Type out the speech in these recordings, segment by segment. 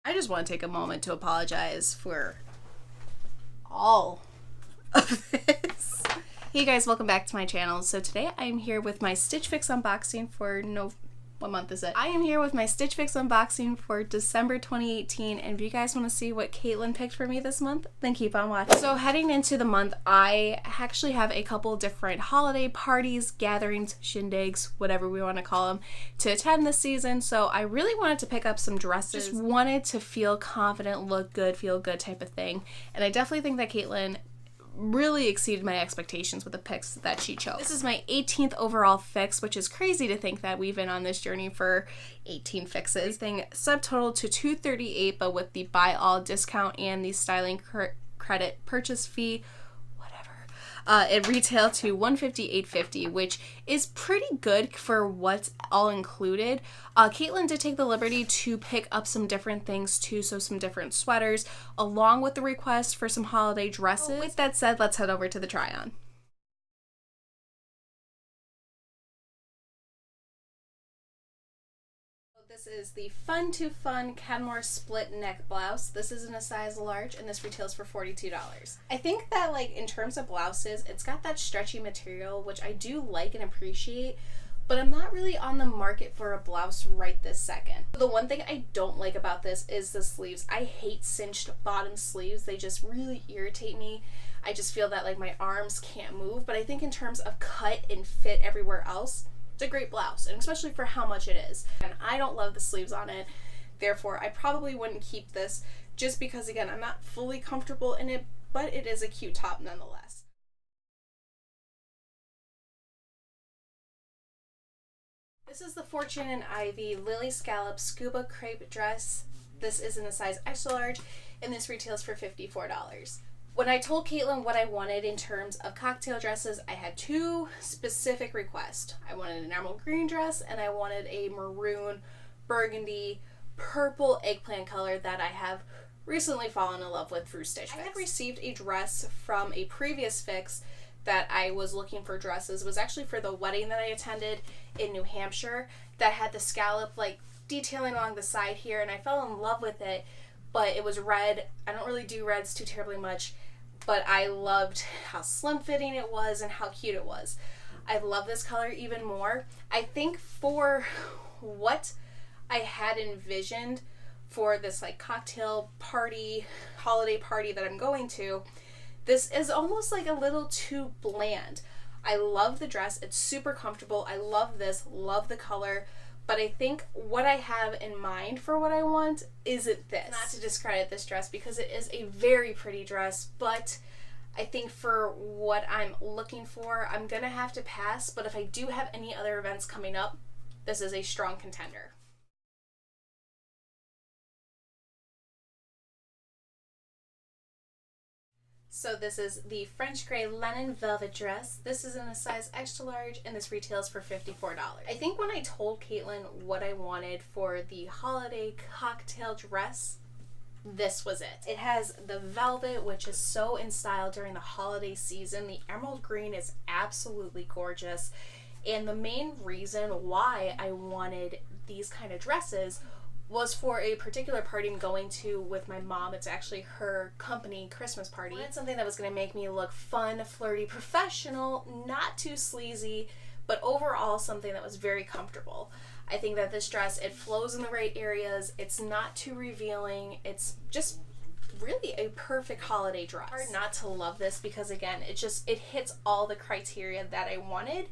I just want to take a moment to apologize for all of this. Hey guys, welcome back to my channel. So today I'm here with my Stitch Fix unboxing for what month is it? I am here with my Stitch Fix unboxing for December 2018, and if you guys want to see what Caitlin picked for me this month, then keep on watching. So heading into the month, I actually have a couple different holiday parties, gatherings, shindigs, whatever we want to call them, to attend this season. So I really wanted to pick up some dresses. Just wanted to feel confident, look good, feel good type of thing. And I definitely think that Caitlin really exceeded my expectations with the picks that she chose. This is my 18th overall fix, which is crazy to think that we've been on this journey for 18 fixes. Thing subtotal to $238, but with the buy all discount and the styling credit purchase fee, it retailed to $158.50, which is pretty good for what's all included. Caitlin did take the liberty to pick up some different things too, so some different sweaters, along with the request for some holiday dresses. With that said, let's head over to the try-on. This is the Fun to Fun Kenmore split neck blouse. This is in a size large and this retails for $42. I think that, like, in terms of blouses, it's got that stretchy material, which I do like and appreciate, but I'm not really on the market for a blouse right this second. The one thing I don't like about this is the sleeves. I hate cinched bottom sleeves. They just really irritate me. I just feel that, like, my arms can't move, but I think in terms of cut and fit everywhere else, it's a great blouse, and especially for how much it is. And I don't love the sleeves on it, therefore I probably wouldn't keep this, just because, again, I'm not fully comfortable in it, but it is a cute top nonetheless. This is the Fortune and Ivy Lily Scallop Scuba Crepe dress. This is in a size extra large, and this retails for $54. When I told Caitlin what I wanted in terms of cocktail dresses, I had two specific requests. I wanted an emerald green dress, and I wanted a maroon, burgundy, purple eggplant color that I have recently fallen in love with through Stitch Fix. I had received a dress from a previous fix that I was looking for dresses. It was actually for the wedding that I attended in New Hampshire that had the scallop, like, detailing along the side here, and I fell in love with it, but it was red. I don't really do reds too terribly much, but I loved how slim fitting it was and how cute it was. I love this color even more. I think for what I had envisioned for this, like, cocktail party, holiday party that I'm going to, this is almost like a little too bland. I love the dress. It's super comfortable. I love this, love the color. But I think what I have in mind for what I want isn't this. Not to discredit this dress because it is a very pretty dress, but I think for what I'm looking for, I'm gonna have to pass. But if I do have any other events coming up, this is a strong contender. So this is the French Gray Lennon Velvet dress. This is in a size extra large, and this retails for $54. I think when I told Caitlin what I wanted for the holiday cocktail dress, this was it. It has the velvet, which is so in style during the holiday season. The emerald green is absolutely gorgeous. And the main reason why I wanted these kind of dresses was for a particular party I'm going to with my mom. It's actually her company Christmas party. I wanted something that was going to make me look fun, flirty, professional, not too sleazy, but overall something that was very comfortable. I think that this dress, it flows in the right areas, it's not too revealing, it's just really a perfect holiday dress. Hard not to love this because, again, it hits all the criteria that I wanted,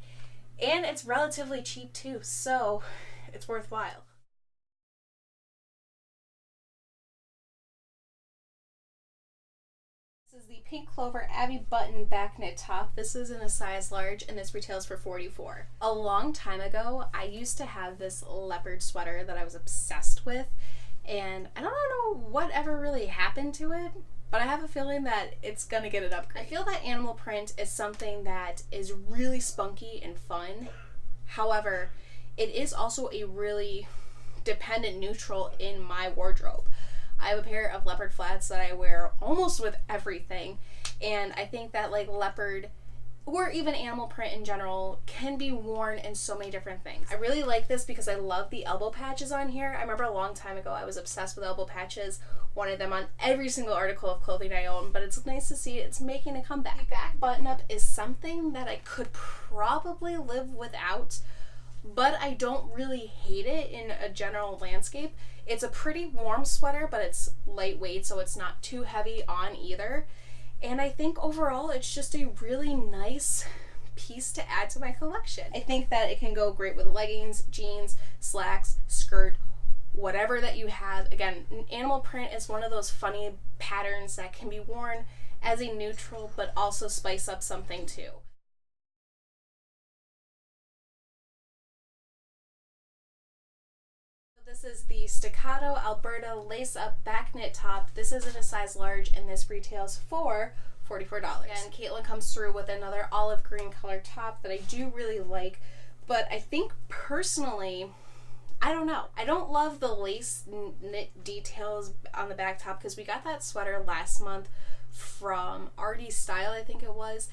and it's relatively cheap too, so it's worthwhile. This is the Pink Clover Abby Button back knit top. This is in a size large, and this retails for $44. A long time ago, I used to have this leopard sweater that I was obsessed with, and I don't know whatever really happened to it, but I have a feeling that it's gonna get an upgrade. I feel that animal print is something that is really spunky and fun. However, it is also a really dependent neutral in my wardrobe. I have a pair of leopard flats that I wear almost with everything, and I think that, like, leopard or even animal print in general, can be worn in so many different things. I really like this because I love the elbow patches on here. I remember a long time ago I was obsessed with elbow patches, wanted them on every single article of clothing I own, but it's nice to see it's making a comeback. The back button-up is something that I could probably live without, but I don't really hate it in a general landscape. It's a pretty warm sweater, but it's lightweight, so it's not too heavy on either. And I think overall it's just a really nice piece to add to my collection. I think that it can go great with leggings, jeans, slacks, skirt, whatever that you have. Again, animal print is one of those funny patterns that can be worn as a neutral but also spice up something too. This is the Staccato Alberta lace-up back knit top. This is in a size large, and this retails for $44. And Caitlin comes through with another olive green color top that I do really like, but I think personally, I don't know. I don't love the lace knit details on the back top because we got that sweater last month from Artie Style, I think it was,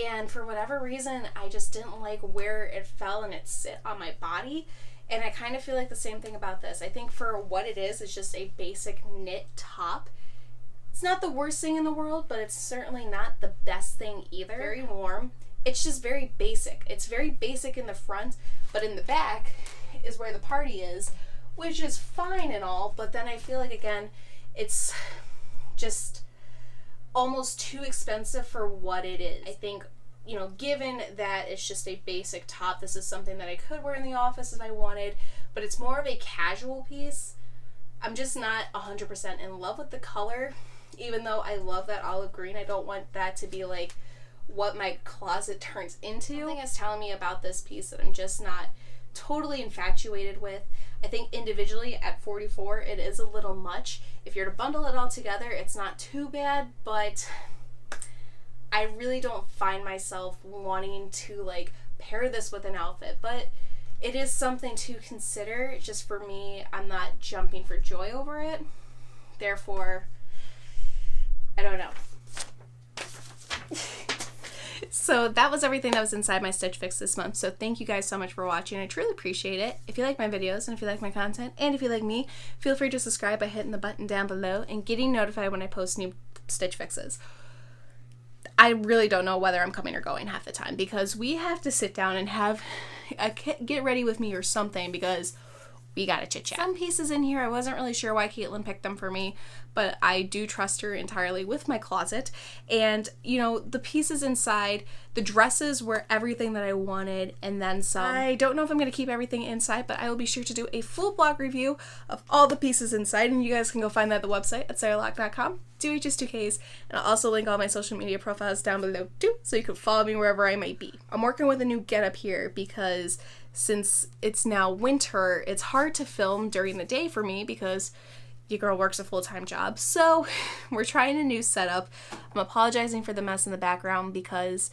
and for whatever reason, I just didn't like where it fell and it sit on my body. And I kind of feel like the same thing about this. I think for what it is, it's just a basic knit top. It's not the worst thing in the world, but it's certainly not the best thing either. Very warm. It's just very basic. It's very basic in the front, but in the back is where the party is, which is fine and all, but then I feel like, again, it's just almost too expensive for what it is. I think, you know, given that it's just a basic top, this is something that I could wear in the office if I wanted, but it's more of a casual piece. I'm just not 100% in love with the color, even though I love that olive green. I don't want that to be like what my closet turns into. Something is telling me about this piece that I'm just not totally infatuated with. I think individually at $44 it is a little much. If you're to bundle it all together, it's not too bad, but I really don't find myself wanting to like pair this with an outfit, but it is something to consider. Just for me, I'm not jumping for joy over it. Therefore, I don't know. So that was everything that was inside my Stitch Fix this month. So thank you guys so much for watching. I truly appreciate it. If you like my videos and if you like my content and if you like me, feel free to subscribe by hitting the button down below and getting notified when I post new Stitch Fixes. I really don't know whether I'm coming or going half the time because we have to sit down and have a get ready with me or something because we gotta chit chat. Some pieces in here, I wasn't really sure why Caitlin picked them for me, but I do trust her entirely with my closet. And, you know, the pieces inside, the dresses were everything that I wanted and then some. I don't know if I'm gonna keep everything inside, but I will be sure to do a full blog review of all the pieces inside, and you guys can go find that at the website at sarahlock.com. 2H's2Ks, and I'll also link all my social media profiles down below too, so you can follow me wherever I might be. I'm working with a new getup here because since it's now winter, it's hard to film during the day for me because your girl works a full-time job. So we're trying a new setup. I'm apologizing for the mess in the background because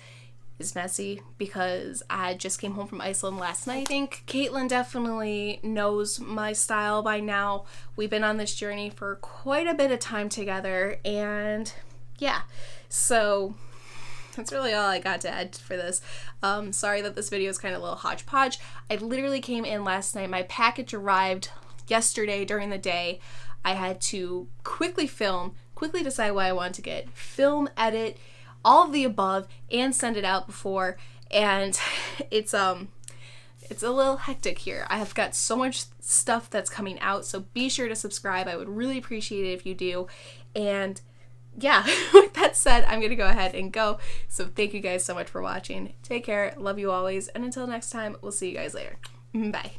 it's messy because I just came home from Iceland last night. I think Caitlin definitely knows my style by now. We've been on this journey for quite a bit of time together, and yeah, so that's really all I got to add for this. Sorry that this video is kind of a little hodgepodge. I literally came in last night. My package arrived yesterday during the day. I had to quickly film, quickly decide what I wanted to get, film, edit, all of the above, and send it out before, and it's a little hectic here. I have got so much stuff that's coming out, so be sure to subscribe. I would really appreciate it if you do. And yeah, with that said, I'm gonna go ahead and go. So thank you guys so much for watching. Take care, love you always, and until next time, we'll see you guys later. Bye.